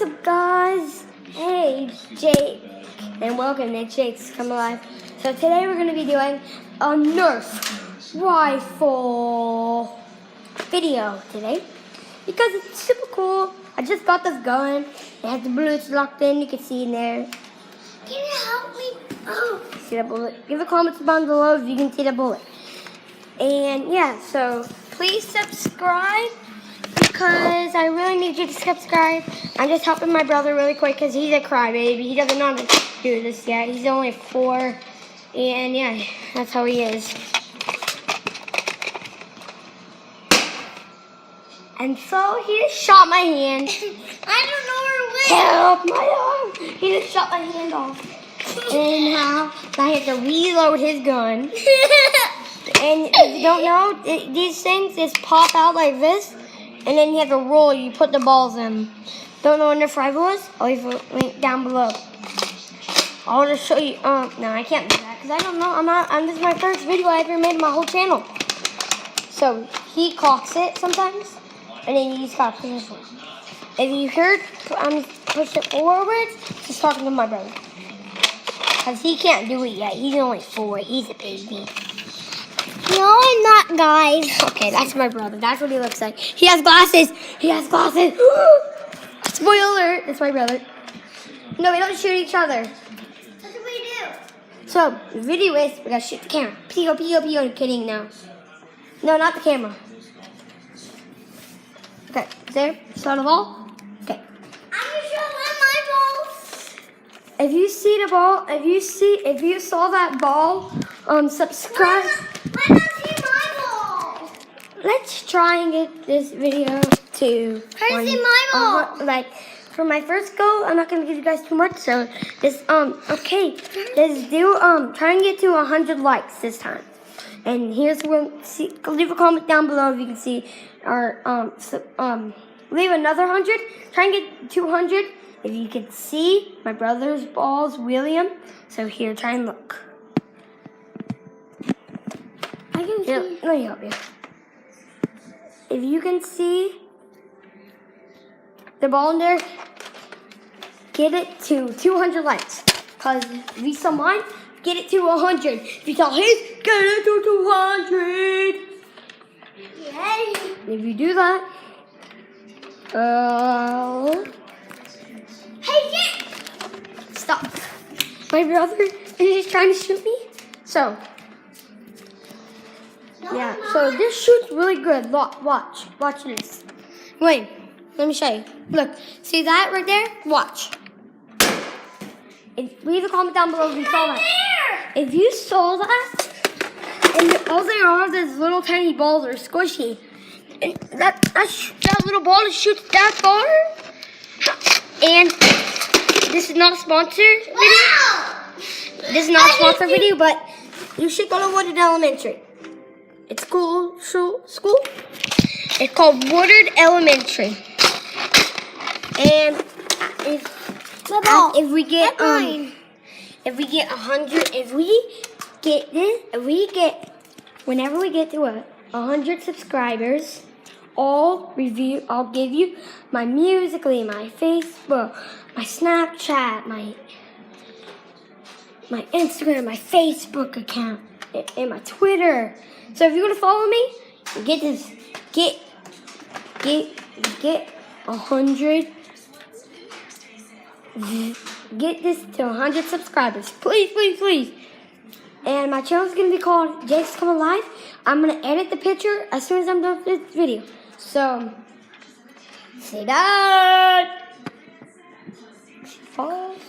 What's up, guys? Hey, Jake, and welcome to Jake's Come Alive. So today we're going to be doing a Nerf rifle video today because it's super cool. I just got this gun. It has the bullets locked in. You can see in there. Can you help me? Oh. See that bullet? Give a comment down below if you can see the bullet. And yeah, so please subscribe because I really need you to subscribe. I'm just helping my brother really quick because he's a crybaby. He doesn't know how to do this yet. He's only 4, and yeah, that's how he is. And so he just shot my hand. I don't know where it went. Help my arm! He just shot my hand off. And now I have to reload his gun. And if you don't know, these things just pop out like this, and then you have to roll. You put the balls in. Don't know what Nerf rifle is? I'll leave a link down below. I'll just show you. No, I can't do that because I don't know. This is my first video I ever made on my whole channel. So he cocks it sometimes, and then you just gotta push this one. If you heard push it forwards, just talking to my brother because he can't do it yet. He's only 4. He's a baby. No, I'm not, guys. Okay, that's my brother. That's what he looks like. He has glasses. He has glasses. Spoiler alert. That's my brother. No, we don't shoot each other. What do we do? So, the video is we gotta shoot the camera. Pio, pio, pio. I'm kidding now. No, not the camera. Okay, there. Saw the ball? Okay. I'm gonna show them my balls. If you see the ball, if you saw that ball, subscribe. Why not see my ball? Let's try and get this video to Try to see my ball. like for my first go, I'm not gonna give you guys too much. So this okay, let's do try and get to 100 likes this time. And here's where leave a comment down below if you can see, or leave another 100. Try and get 200 if you can see my brother's balls, William. So here, try and look. Here, let me help you. If you can see the ball in there, get it to 200 likes. Because if you saw mine, get it to 100. If you saw his, get it to 200. Yay. If you do that, Hey, yeah. stop. My brother is just trying to shoot me. So, No, yeah, I'm so not. this shoots really good. Watch this. Wait, let me show you. Look, see that right there? Watch. Leave a comment down below if you saw that. There. If you saw that, and all they are, these little tiny balls are squishy. And that little ball just shoots that far. And this is not a sponsored video. Wow. This is not a sponsored video, but you should go to Woodard Elementary. It's cool school. It's called Woodard Elementary. And if we get 100, whenever we get to 100 subscribers, I'll give you my Musical.ly, my Facebook, my Snapchat, my Instagram, my Facebook account, and my Twitter. So if you're gonna follow me, get 100. Get this to 100 subscribers, please. And my channel is gonna be called Jake's Come Alive. I'm gonna edit the picture as soon as I'm done with this video. So, say that. False.